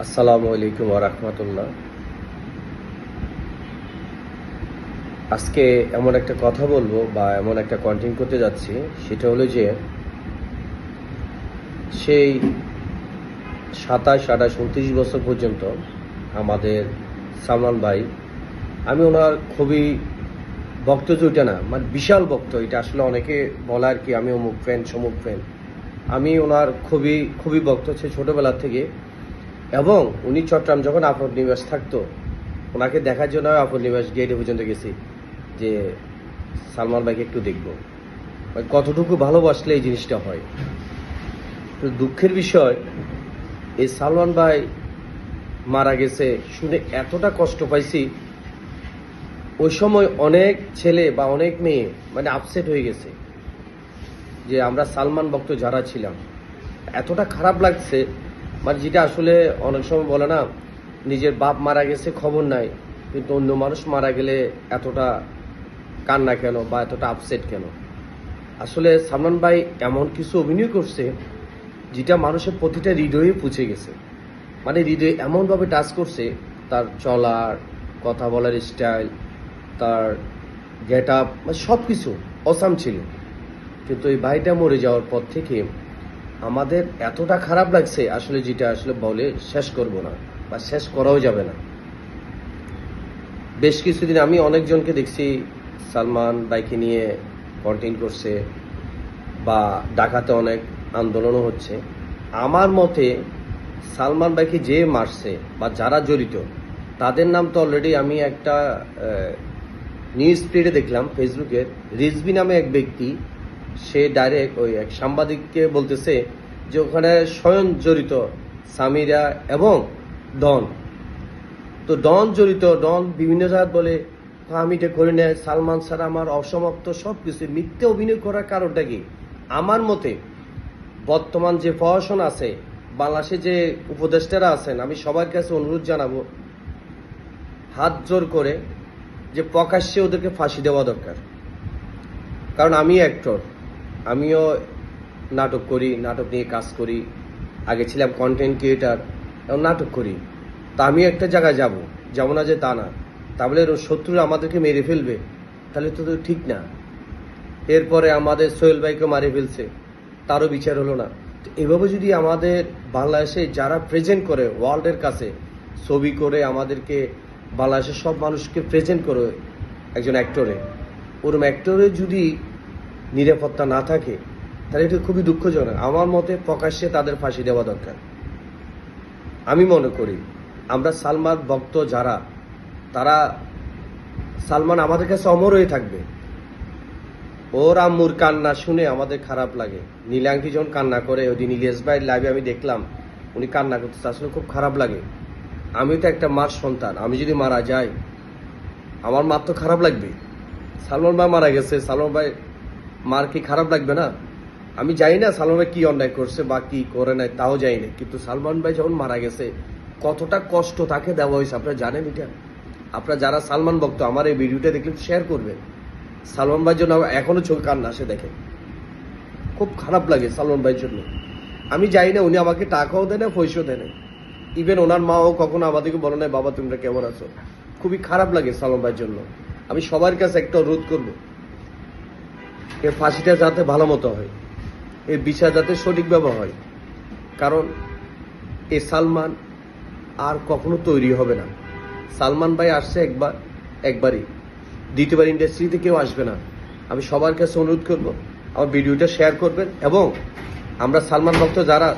আসসালামু আলাইকুম ওয়া রাহমাতুল্লাহ। আজকে এমন একটা কথা বলবো বা এমন একটা কন্টেন্ট করতে যাচ্ছি, সেটা হলো যে সেই 27, 28, 29 বছর পর্যন্ত আমাদের সালমান ভাই, আমি ওনার খুবই ভক্ত, যে ওইটা না মানে বিশাল ভক্ত, এটা আসলে অনেকে বলে আর কি আমি অমুক ফ্যান সমুক ফ্যান। আমি ওনার খুবই খুবই ভক্ত, সে ছোটোবেলা থেকে। এবং উনি চট্টগ্রাম যখন আপন নিবাস থাকতো, ওনাকে দেখার জন্য আপন নিবাস গেটে পর্যন্ত গেছি যে সালমান ভাইকে একটু দেখবো, মানে কতটুকু ভালোবাসলে এই জিনিসটা হয়। তো দুঃখের বিষয়, এই সালমান ভাই মারা গেছে শুনে এতটা কষ্ট পাইছি। ওই সময় অনেক ছেলে বা অনেক মেয়ে মানে আপসেট হয়ে গেছে, যে আমরা সালমান ভক্ত যারা ছিলাম, এতটা খারাপ লাগছে। মানে যেটা আসলে অনেক সময় বলে না, নিজের বাপ মারা গেছে খবর নাই, কিন্তু অন্য মানুষ মারা গেলে এতটা কান্না কেন বা এতটা আপসেট কেন। আসলে সালমান ভাই এমন কিছু অভিনয় করছে যেটা মানুষের প্রতিটা হৃদয়ে পুছে গেছে, মানে হৃদয়ে এমনভাবে টাচ করছে। তার চলার, কথা বলার স্টাইল, তার গেট আপ, মানে সব কিছু অসাম ছিল। কিন্তু এই ভাইটা মরে যাওয়ার পর থেকে আমাদের এতটা খারাপ লাগছে, আসলে যেটা আসলে বলে শেষ করব না বা শেষ করাও যাবে না। বেশ কিছুদিন আমি অনেকজনকে দেখছি সালমান ভাইকে নিয়ে কন্টেন্ট করছে বা ঢাকাতে অনেক আন্দোলনও হচ্ছে। আমার মতে সালমান ভাইকে যে মারছে বা যারা জড়িত, তাদের নাম তো অলরেডি আমি একটা নিউজ ফিডে দেখলাম ফেসবুকের। রিজভি নামে এক ব্যক্তি, সে ডাইরেক্ট ওই এক সাংবাদিককে বলতেছে যে ওখানে স্বয়ং জড়িত সামিরা এবং ডন। তো ডন জড়িত, ডন বিভিন্ন জায়গায় বলে আমি এটা করে নেয়, সালমান স্যার আমার অসমাপ্ত সব কিছু মিথ্যে অভিনয় করার কারণটা কি? আমার মতে বর্তমান যে প্রশাসন আছে, বাংলাদেশে যে উপদেষ্টারা আছেন, আমি সবার কাছে অনুরোধ জানাবো হাত জোর করে যে প্রকাশ্যে ওদেরকে ফাঁসি দেওয়া দরকার। কারণ আমি অ্যাক্টর, আমিও নাটক করি, নাটক নিয়ে কাজ করি, আগে ছিলাম কন্টেন্ট ক্রিয়েটার, এখন নাটক করি। তা আমি একটা জায়গায় যাবো না যে তা না, তাহলে শত্রুরা আমাদেরকে মেরে ফেলবে, তাহলে তো ঠিক না। এরপরে আমাদের সোহেল ভাইকে মারে ফেলছে, তারও বিচার হলো না। তো এভাবে যদি আমাদের বাংলাদেশে যারা প্রেজেন্ট করে ওয়ার্ল্ডের কাছে, ছবি করে আমাদেরকে বাংলাদেশের সব মানুষকে প্রেজেন্ট করে একজন অ্যাক্টরে, ওরম অ্যাক্টরের যদি নিরাপত্তা না থাকে, তাহলে এটা খুবই দুঃখজনক। আমার মতে প্রকাশ্যে তাদের ফাঁসি দেওয়া দরকার। আমি মনে করি আমরা সালমান ভক্ত যারা, তারা সালমান আমাদের কাছে অমর হয়ে থাকবে। ওর আম্মুর কান্না শুনে আমাদের খারাপ লাগে। নীলাঙ্কি যখন কান্না করে, ওই দিন ইলিয়াস ভাইয়ের লাইভে আমি দেখলাম উনি কান্না করতেছে, আসলে খুব খারাপ লাগে। আমি তো একটা মার সন্তান, আমি যদি মারা যাই আমার মার তো খারাপ লাগবে। সালমান ভাই মারা গেছে, সালমান ভাই মার কি খারাপ লাগবে না? আমি জানি না সালমান ভাই কি অন্যায় করছে বা কি করে নাই, তাও জানি না, কিন্তু সালমান ভাই যখন মারা গেছে কতটা কষ্ট তাকে দেওয়া হয়েছে আপনারা জানেন এটা? আপনারা যারা সালমান ভক্ত আমার এই ভিডিওটা দেখলে শেয়ার করবেন। সালমান ভাইয়ের জন্য এখনো চোখে কান্না আসে দেখে, খুব খারাপ লাগে সালমান ভাইয়ের জন্য। আমি জানি না উনি আমাকে টাকাও দেয় না, পয়সাও দেয় না, ইভেন ওনার মাও কখনো আমাদেরকে বলে নাই বাবা তোমরা কেমন আছো। খুবই খারাপ লাগে সালমান ভাইয়ের জন্য। আমি সবার কাছে একটা অনুরোধ করবো, এর ফাঁসিটা যাতে ভালো মতো হয়, এর বিচার যাতে সঠিকভাবে হয়। কারণ এ সালমান আর কখনো তৈরি হবে না। সালমান ভাই আসছে একবারই, দ্বিতীয়বার ইন্ডাস্ট্রিতে কেউ আসবে না। আমি সবার কাছে অনুরোধ করব আমার ভিডিওটা শেয়ার করবেন, এবং আমরা সালমান ভক্ত যারা